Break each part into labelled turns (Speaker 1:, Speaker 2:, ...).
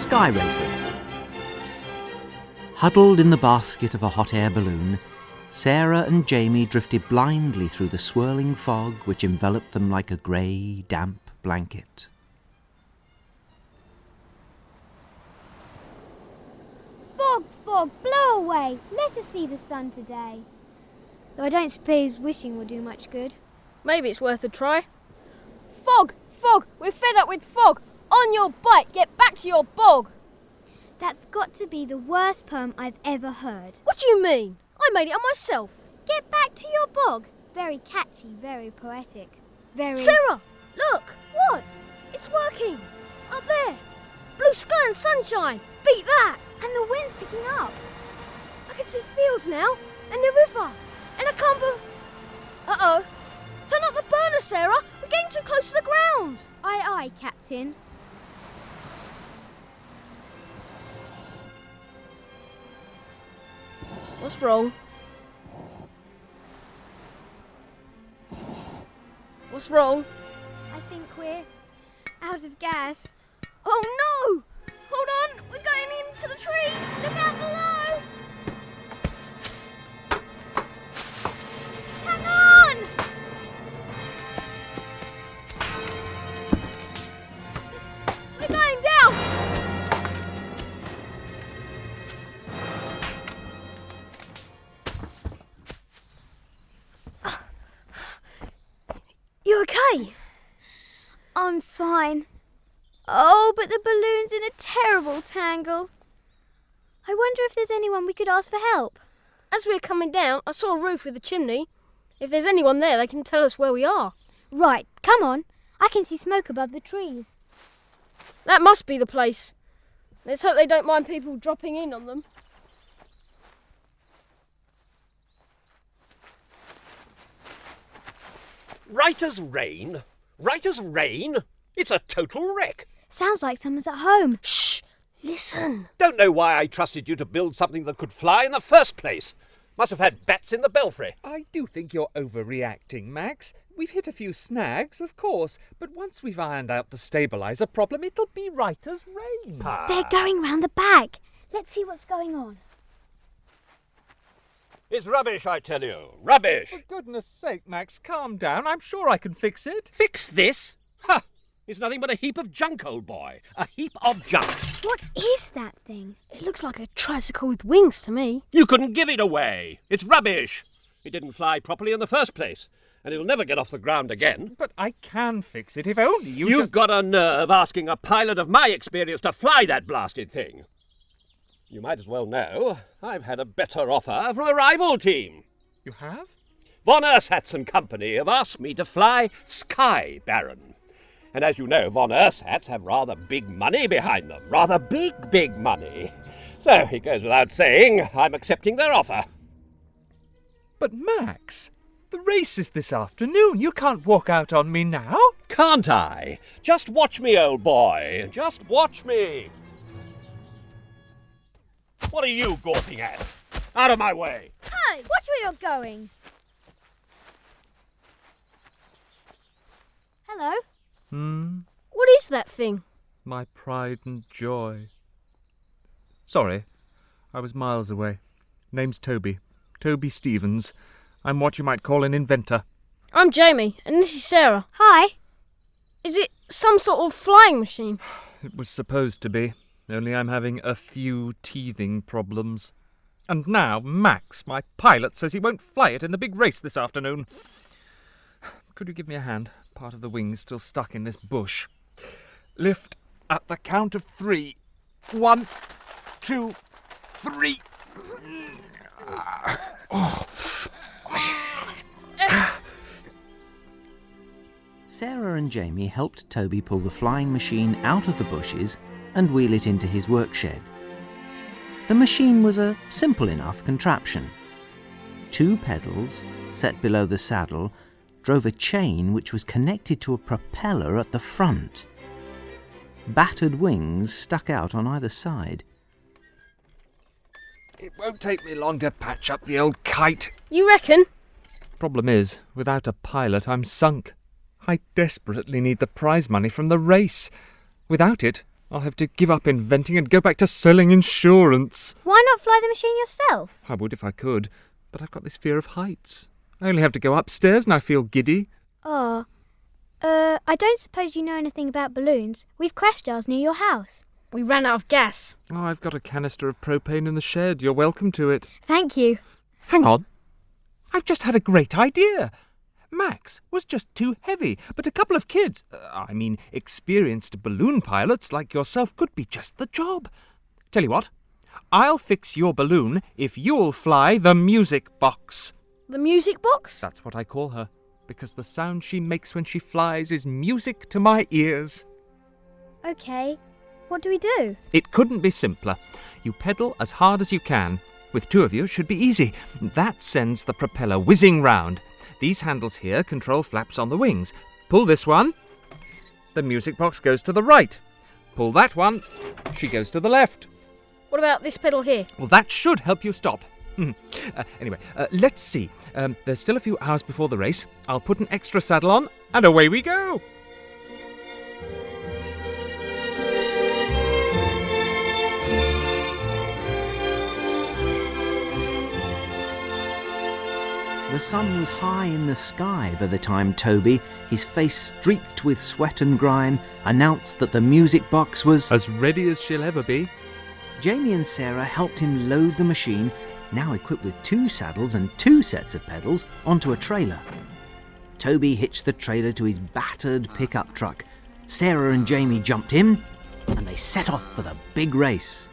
Speaker 1: Sky Racers. Huddled in the basket of a hot air balloon, Sarah and Jamie drifted blindly through the swirling fog which enveloped them like a grey, damp blanket.
Speaker 2: Fog, blow away. Let us see the sun today. Though I don't suppose wishing will do much good.
Speaker 3: Maybe it's worth a try. Fog! We're fed up with fog! On your bike, get back to your bog!
Speaker 2: That's got to be the worst poem I've ever heard.
Speaker 3: What do you mean? I made it up myself.
Speaker 2: Get back to your bog. Very catchy, very poetic, very...
Speaker 3: Sarah, look!
Speaker 2: What?
Speaker 3: It's working! Up there! Blue sky and sunshine! Beat that!
Speaker 2: And the wind's picking up.
Speaker 3: I can see fields now, and the river, and a clump of... Uh-oh! Turn up the burner, Sarah! We're getting too close to the ground!
Speaker 2: Aye, aye, Captain.
Speaker 3: What's wrong? What's wrong?
Speaker 2: I think we're out of gas.
Speaker 3: Oh no! Hold on! We're going into the trees!
Speaker 2: Look out below! Hang on!
Speaker 3: We're going down! You okay?
Speaker 2: I'm fine. Oh, but the balloon's in a terrible tangle. I wonder if there's anyone we could ask for help.
Speaker 3: As we were coming down, I saw a roof with a chimney. If there's anyone there, they can tell us where we are.
Speaker 2: Right, come on. I can see smoke above the trees.
Speaker 3: That must be the place. Let's hope they don't mind people dropping in on them.
Speaker 4: Right as rain? Right as rain? It's a total wreck.
Speaker 2: Sounds like someone's at home.
Speaker 3: Shh! Listen.
Speaker 4: Don't know why I trusted you to build something that could fly in the first place. Must have had bats in the belfry.
Speaker 5: I do think you're overreacting, Max. We've hit a few snags, of course, but once we've ironed out the stabiliser problem, it'll be right as rain.
Speaker 2: They're going round the back. Let's see what's going on.
Speaker 4: It's rubbish, I tell you. Rubbish.
Speaker 5: For goodness sake, Max, calm down. I'm sure I can fix it.
Speaker 4: Fix this? Ha! It's nothing but a heap of junk, old boy. A heap of junk.
Speaker 2: What is that thing?
Speaker 3: It looks like a tricycle with wings to me.
Speaker 4: You couldn't give it away. It's rubbish. It didn't fly properly in the first place, and it'll never get off the ground again.
Speaker 5: But I can fix it if only
Speaker 4: You've
Speaker 5: just...
Speaker 4: got a nerve asking a pilot of my experience to fly that blasted thing. You might as well know I've had a better offer from a rival team.
Speaker 5: You have?
Speaker 4: Von Ersatz and Company have asked me to fly Sky Baron. And as you know, Von Ersatz have rather big money behind them. Rather big money. So it goes without saying, I'm accepting their offer.
Speaker 5: But Max, the race is this afternoon. You can't walk out on me now.
Speaker 4: Can't I? Just watch me, old boy. Just watch me. What are you gawping at? Out of my way.
Speaker 2: Hey, watch where you're going. Hello?
Speaker 3: What is that thing?
Speaker 5: My pride and joy. Sorry, I was miles away. Name's Toby. Toby Stevens. I'm what you might call an inventor.
Speaker 3: I'm Jamie, and this is Sarah.
Speaker 2: Hi.
Speaker 3: Is it some sort of flying machine?
Speaker 5: It was supposed to be, only I'm having a few teething problems. And now Max, my pilot, says he won't fly it in the big race this afternoon. Could you give me a hand? Part of the wing's still stuck in this bush. Lift at the count of 3. 1, 2, 3.
Speaker 1: Sarah and Jamie helped Toby pull the flying machine out of the bushes and wheel it into his workshed. The machine was a simple enough contraption. 2 pedals, set below the saddle, drove a chain which was connected to a propeller at the front. Battered wings stuck out on either side.
Speaker 5: It won't take me long to patch up the old kite.
Speaker 3: You reckon?
Speaker 5: Problem is, without a pilot, I'm sunk. I desperately need the prize money from the race. Without it, I'll have to give up inventing and go back to selling insurance.
Speaker 2: Why not fly the machine yourself?
Speaker 5: I would if I could, but I've got this fear of heights. I only have to go upstairs and I feel giddy.
Speaker 2: Oh. I don't suppose you know anything about balloons. We've crash jars near your house.
Speaker 3: We ran out of gas.
Speaker 5: Oh, I've got a canister of propane in the shed. You're welcome to it.
Speaker 2: Thank you.
Speaker 5: Hang on. I've just had a great idea. Max was just too heavy, but a couple of kids, experienced balloon pilots like yourself could be just the job. Tell you what, I'll fix your balloon if you'll fly the music box.
Speaker 3: The music box?
Speaker 5: That's what I call her, because the sound she makes when she flies is music to my ears.
Speaker 2: Okay. What do we do?
Speaker 5: It couldn't be simpler. You pedal as hard as you can. With two of you, it should be easy. That sends the propeller whizzing round. These handles here control flaps on the wings. Pull this one. The music box goes to the right. Pull that one. She goes to the left.
Speaker 3: What about this pedal here?
Speaker 5: Well, that should help you stop. Anyway, let's see. There's still a few hours before the race. I'll put an extra saddle on, and away we go.
Speaker 1: The sun was high in the sky by the time Toby, his face streaked with sweat and grime, announced that the music box was
Speaker 5: As ready as she'll ever be.
Speaker 1: Jamie and Sarah helped him load the machine, now equipped with 2 saddles and 2 sets of pedals, onto a trailer. Toby hitched the trailer to his battered pickup truck. Sarah and Jamie jumped in, and they set off for the big race.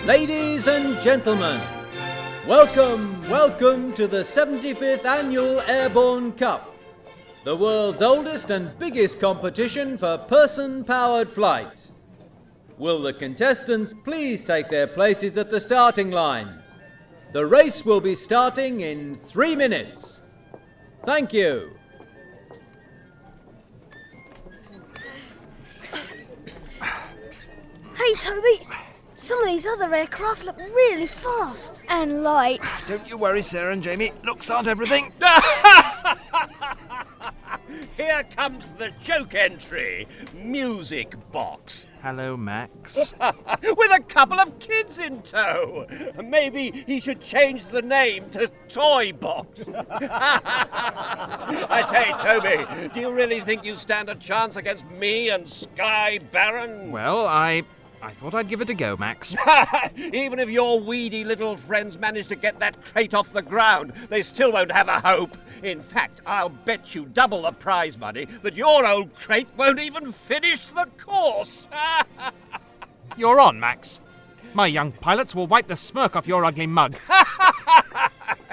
Speaker 6: Ladies and gentlemen, welcome to the 75th Annual Airborne Cup, the world's oldest and biggest competition for person-powered flight. Will the contestants please take their places at the starting line? The race will be starting in 3 minutes. Thank you.
Speaker 3: Hey, Toby. Some of these other aircraft look really fast.
Speaker 2: And light.
Speaker 5: Don't you worry, Sarah and Jamie. Looks aren't everything.
Speaker 4: Here comes the joke entry. Music box.
Speaker 5: Hello, Max.
Speaker 4: With a couple of kids in tow. Maybe he should change the name to Toy Box. I say, Toby, do you really think you stand a chance against me and Sky Baron?
Speaker 5: Well, I thought I'd give it a go, Max.
Speaker 4: Even if your weedy little friends manage to get that crate off the ground, they still won't have a hope. In fact, I'll bet you double the prize money that your old crate won't even finish the course.
Speaker 5: You're on, Max. My young pilots will wipe the smirk off your ugly mug.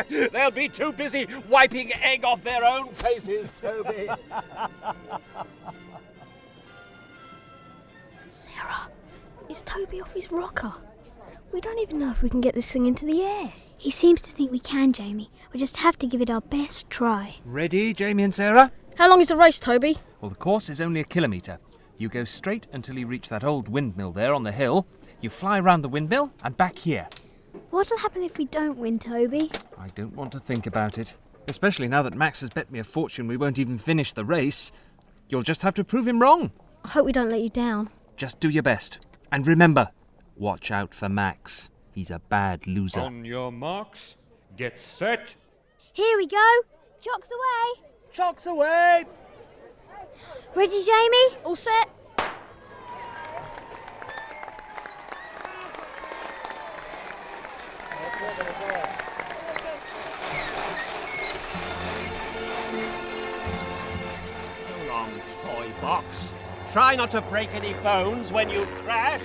Speaker 4: They'll be too busy wiping egg off their own faces, Toby.
Speaker 3: Sarah, is Toby off his rocker? We don't even know if we can get this thing into the air.
Speaker 2: He seems to think we can, Jamie. We just have to give it our best try.
Speaker 5: Ready, Jamie and Sarah?
Speaker 3: How long is the race, Toby?
Speaker 5: Well, the course is only 1 kilometre. You go straight until you reach that old windmill there on the hill. You fly round the windmill and back here.
Speaker 2: What'll happen if we don't win, Toby?
Speaker 5: I don't want to think about it. Especially now that Max has bet me a fortune we won't even finish the race. You'll just have to prove him wrong.
Speaker 3: I hope we don't let you down.
Speaker 5: Just do your best. And remember, watch out for Max. He's a bad loser.
Speaker 7: On your marks, get set.
Speaker 2: Here we go. Chocks away.
Speaker 5: Chocks away!
Speaker 2: Ready, Jamie?
Speaker 3: All set?
Speaker 4: So long, Toy Box. Try not to break any bones when you crash.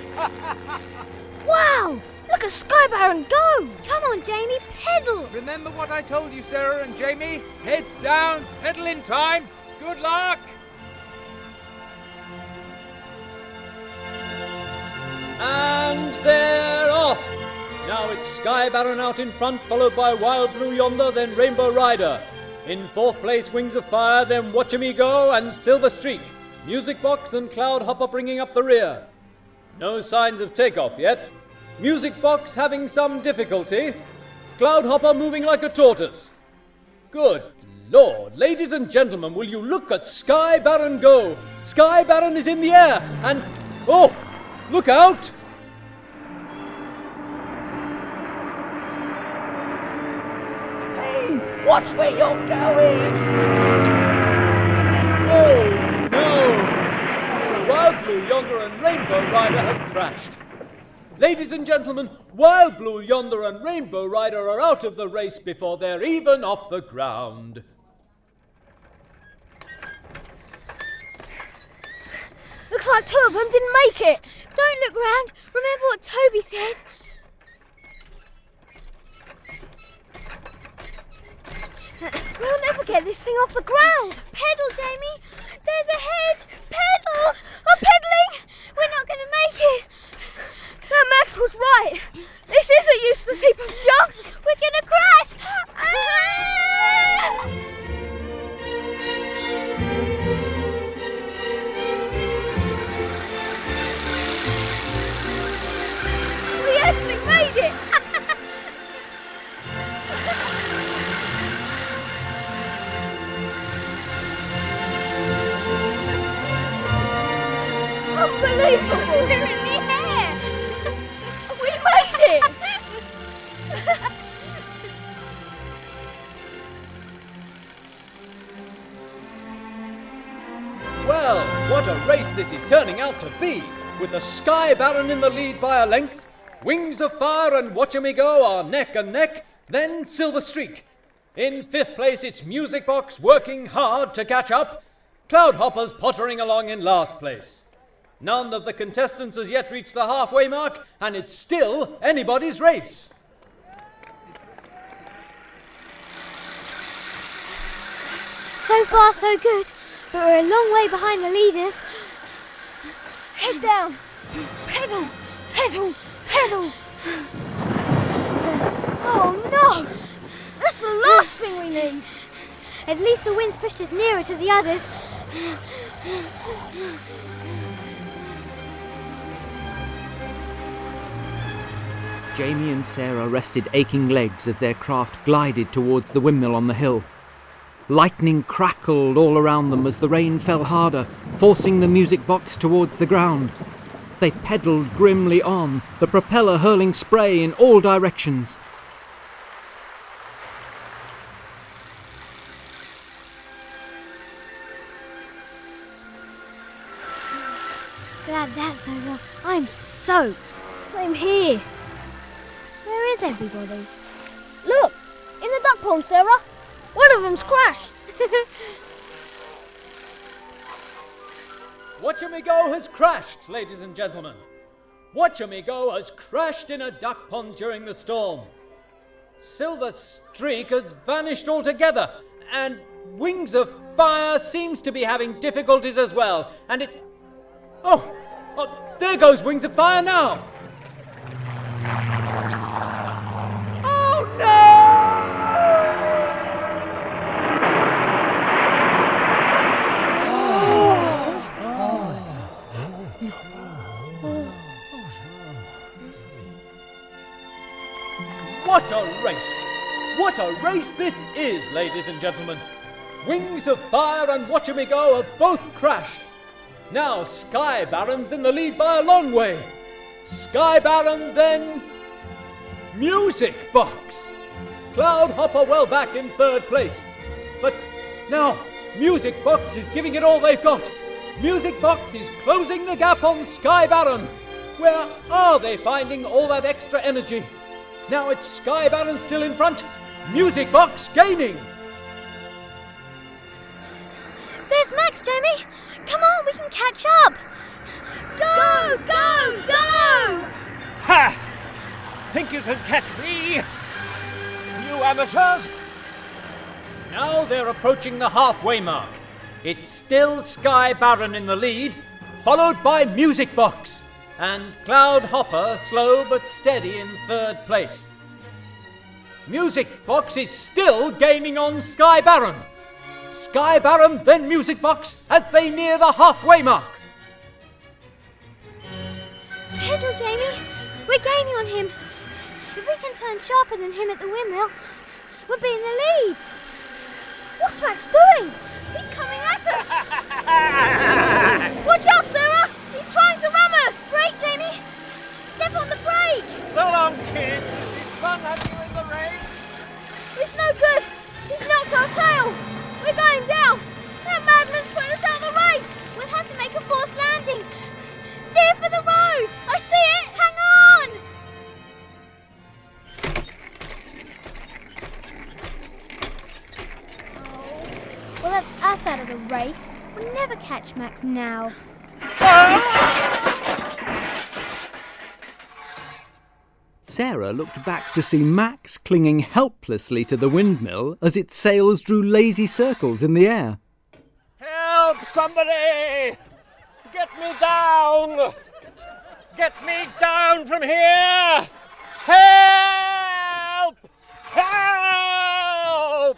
Speaker 3: Wow! Look at Sky Baron go!
Speaker 2: Come on, Jamie, pedal.
Speaker 5: Remember what I told you, Sarah and Jamie? Heads down, pedal in time. Good luck!
Speaker 6: And they're off! Now it's Sky Baron out in front, followed by Wild Blue Yonder, then Rainbow Rider. In 4th place, Wings of Fire, then Watcha Me Go and Silver Streak. Music Box and Cloud Hopper bringing up the rear. No signs of takeoff yet. Music Box having some difficulty. Cloud Hopper moving like a tortoise. Good Lord, ladies and gentlemen, will you look at Sky Baron go? Sky Baron is in the air, and... oh, look out!
Speaker 8: Hey, watch where you're going!
Speaker 6: Oh, no! Wild Blue Yonder and Rainbow Rider have crashed. Ladies and gentlemen, Wild Blue Yonder and Rainbow Rider are out of the race before they're even off the ground.
Speaker 3: Looks like two of them didn't make it.
Speaker 2: Don't look round. Remember what Toby said.
Speaker 3: We'll never get this thing off the ground.
Speaker 2: Pedal, Jamie. There's a hedge. Pedal. I'm pedaling. We're not going to make it.
Speaker 3: That Max was right. This is a useless heap of junk.
Speaker 2: We're going to crash. Ah!
Speaker 3: We actually made it. Unbelievable.
Speaker 2: We're in the air.
Speaker 3: We made it.
Speaker 6: Well, what a race this is turning out to be, with the Sky Baron in the lead by a length, Wings of Fire and Watch-A-Me-Go are neck and neck, then Silver Streak. In fifth place, it's Music Box working hard to catch up, Cloudhopper's pottering along in last place. None of the contestants has yet reached the halfway mark, and it's still anybody's race.
Speaker 2: So far, so good. But we're a long way behind the leaders.
Speaker 3: Head down. Pedal. Pedal. Pedal. Oh no! That's the last thing we need.
Speaker 2: At least the wind's pushed us nearer to the others.
Speaker 1: Jamie and Sarah rested aching legs as their craft glided towards the windmill on the hill. Lightning crackled all around them as the rain fell harder, forcing the music box towards the ground. They pedalled grimly on, the propeller hurling spray in all directions.
Speaker 2: Glad that's over. I'm soaked.
Speaker 3: Same here.
Speaker 2: Where is everybody?
Speaker 3: Look, in the duck pond, Sarah. One of them's crashed.
Speaker 6: Watch-A-Me-Go has crashed, ladies and gentlemen. Watch-A-Me-Go has crashed in a duck pond during the storm. Silver Streak has vanished altogether, and Wings of Fire seems to be having difficulties as well, and it's... Oh, there goes Wings of Fire now! Oh no! What a race! What a race this is, ladies and gentlemen! Wings of Fire and Watch-A-Me-Go have both crashed. Now Sky Baron's in the lead by a long way. Sky Baron, then... Music Box! Cloudhopper well back in third place. But now, Music Box is giving it all they've got. Music Box is closing the gap on Sky Baron. Where are they finding all that extra energy? Now it's Sky Baron still in front. Music Box gaining.
Speaker 2: There's Max, Jamie. Come on, we can catch up. Go, go, go!
Speaker 4: Ha! Think you can catch me? You amateurs?
Speaker 6: Now they're approaching the halfway mark. It's still Sky Baron in the lead, followed by Music Box, and Cloudhopper slow but steady in third place. Music Box is still gaining on Sky Baron. Sky Baron, then Music Box as they near the halfway mark.
Speaker 2: Pedal, Jamie. We're gaining on him. If we can turn sharper than him at the windmill, we'll be in the lead.
Speaker 3: What's Max doing? He's coming at us! Watch out, Sarah! He's trying to ram us!
Speaker 2: Brake, Jamie! Step on the brake!
Speaker 4: So long, kids. It's fun having you in the race.
Speaker 3: It's no good! He's knocked our tail! We're going down! That madman's put us out of the race!
Speaker 2: We'll have to make a forced landing. Steer for the road!
Speaker 3: I see it!
Speaker 2: Hang on! Well, that's us out of the race. We'll never catch Max now.
Speaker 6: Sarah looked back to see Max clinging helplessly to the windmill as its sails drew lazy circles in the air.
Speaker 4: Help, somebody! Get me down! Get me down from here! Help! Help!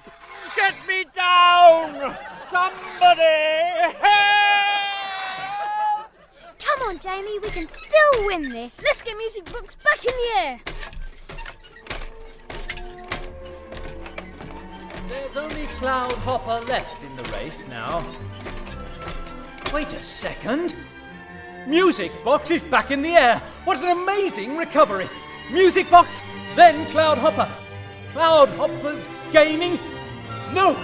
Speaker 4: Get me down! Somebody! Help!
Speaker 2: Come on, Jamie, we can still win this.
Speaker 3: Let's get Music Box back in the air!
Speaker 6: There's only Cloud Hopper left in the race now. Wait a second. Music Box is back in the air. What an amazing recovery. Music Box, then Cloud Hopper. Cloud Hopper's gaining. No,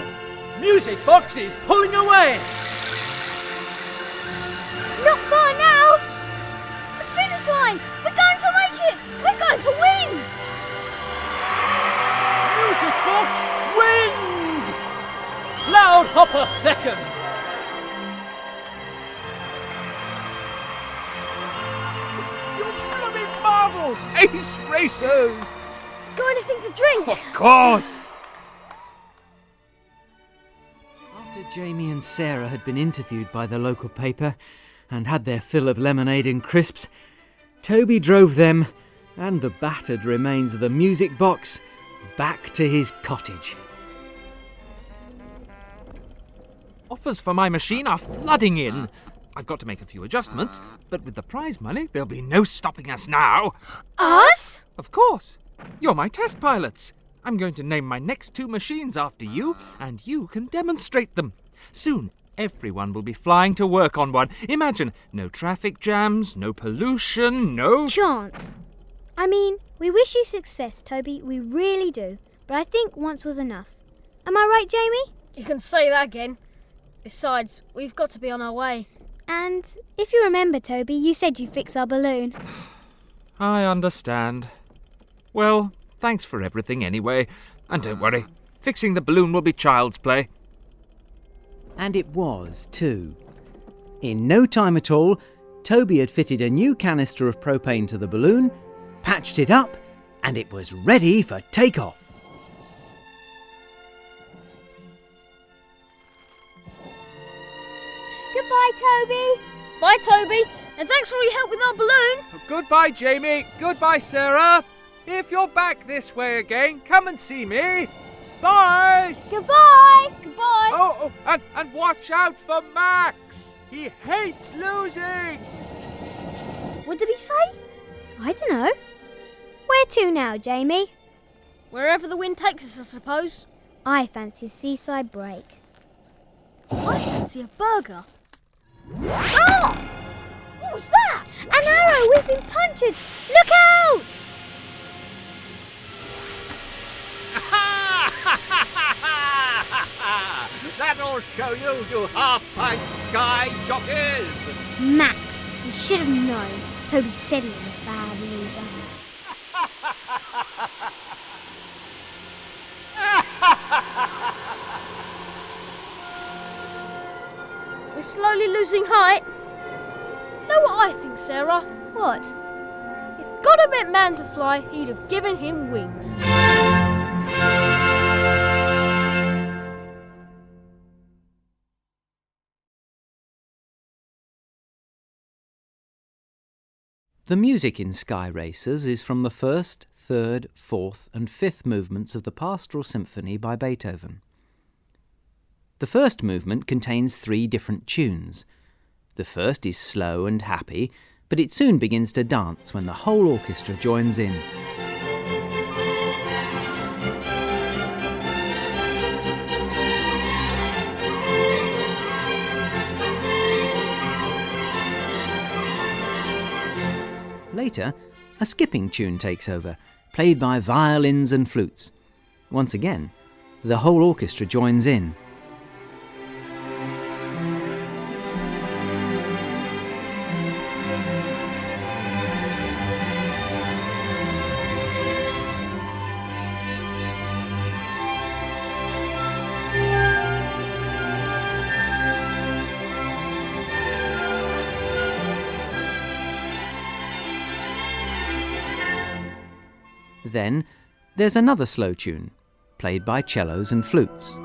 Speaker 6: Music Box is pulling away.
Speaker 2: Not far now.
Speaker 3: The finish line! We're going to make it! We're going to win!
Speaker 6: Music Box wins. Cloud Hopper second.
Speaker 5: Marvels! Ace Racers!
Speaker 3: Got anything to drink?
Speaker 5: Of course!
Speaker 6: After Jamie and Sarah had been interviewed by the local paper and had their fill of lemonade and crisps, Toby drove them and the battered remains of the Music Box back to his cottage.
Speaker 5: Offers for my machine are flooding in. I've got to make a few adjustments, but with the prize money, there'll be no stopping us now.
Speaker 3: Us?
Speaker 5: Of course. You're my test pilots. I'm going to name my next 2 machines after you, and you can demonstrate them. Soon, everyone will be flying to work on one. Imagine, no traffic jams, no pollution, no...
Speaker 2: Chance. I mean, we wish you success, Toby. We really do. But I think once was enough. Am I right, Jamie?
Speaker 3: You can say that again. Besides, we've got to be on our way.
Speaker 2: And if you remember, Toby, you said you'd fix our balloon.
Speaker 5: I understand. Well, thanks for everything anyway. And don't worry, fixing the balloon will be child's play.
Speaker 6: And it was, too. In no time at all, Toby had fitted a new canister of propane to the balloon, patched it up, and it was ready for takeoff.
Speaker 2: Goodbye, Toby.
Speaker 3: Bye, Toby, and thanks for all your help with our balloon.
Speaker 5: Goodbye, Jamie. Goodbye, Sarah. If you're back this way again, come and see me. Bye.
Speaker 2: Goodbye.
Speaker 3: Goodbye.
Speaker 5: Oh, and watch out for Max. He hates losing.
Speaker 3: What did he say?
Speaker 2: I don't know. Where to now, Jamie?
Speaker 3: Wherever the wind takes us, I suppose.
Speaker 2: I fancy a seaside break.
Speaker 3: I fancy a burger. Oh! What was that?
Speaker 2: An arrow! We've been punctured! Look out!
Speaker 4: That'll show you, you half-pint sky jockeys!
Speaker 2: Max, we should have known. Toby said he was a bad loser.
Speaker 3: We're slowly losing height. Know what I think, Sarah?
Speaker 2: What?
Speaker 3: If God had meant man to fly, he'd have given him wings.
Speaker 6: The music in Sky Racers is from the first, third, fourth and fifth movements of the Pastoral Symphony by Beethoven. The first movement contains 3 different tunes. The first is slow and happy, but it soon begins to dance when the whole orchestra joins in.
Speaker 1: Later, a skipping tune takes over, played by violins and flutes. Once again, the whole orchestra joins in. Then there's another slow tune, played by cellos and flutes.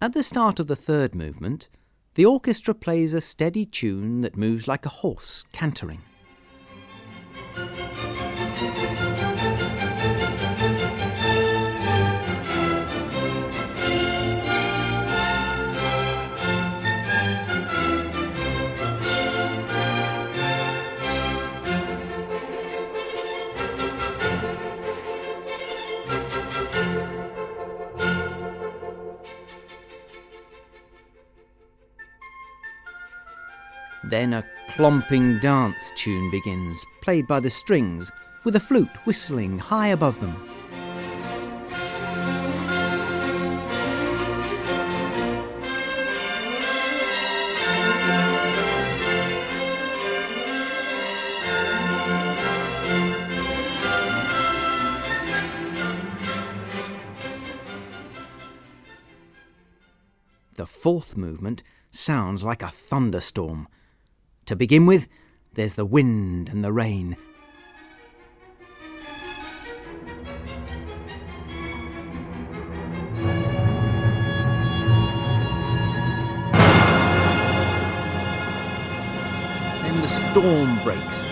Speaker 1: At the start of the third movement, the orchestra plays a steady tune that moves like a horse cantering. Then a clomping dance tune begins, played by the strings, with a flute whistling high above them. The fourth movement sounds like a thunderstorm. To begin with, there's the wind and the rain. Then the storm breaks.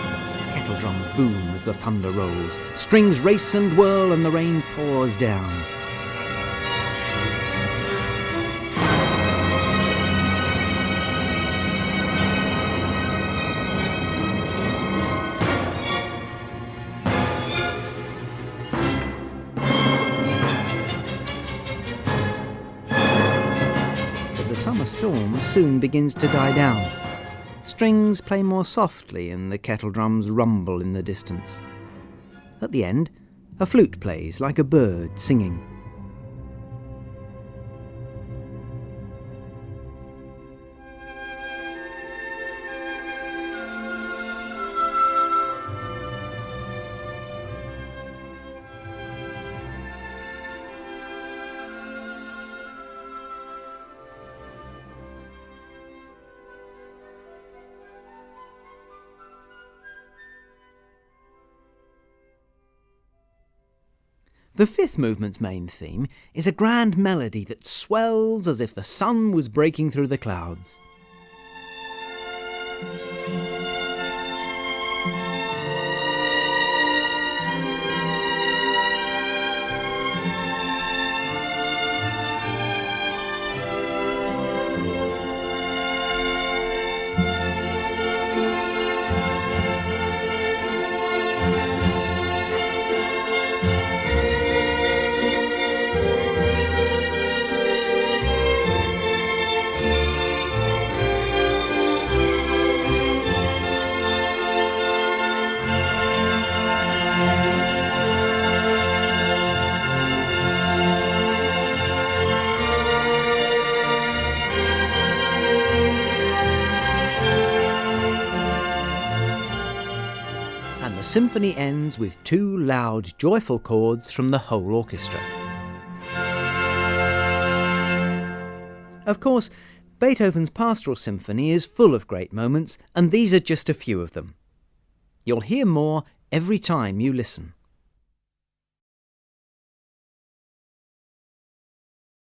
Speaker 1: Kettle drums boom as the thunder rolls. Strings race and whirl and the rain pours down. The summer storm soon begins to die down. Strings play more softly and the kettle drums rumble in the distance. At the end, a flute plays like a bird singing. The fifth movement's main theme is a grand melody that swells as if the sun was breaking through the clouds. And the symphony ends with two loud, joyful chords from the whole orchestra. Of course, Beethoven's Pastoral Symphony is full of great moments, and these are just a few of them. You'll hear more every time you listen.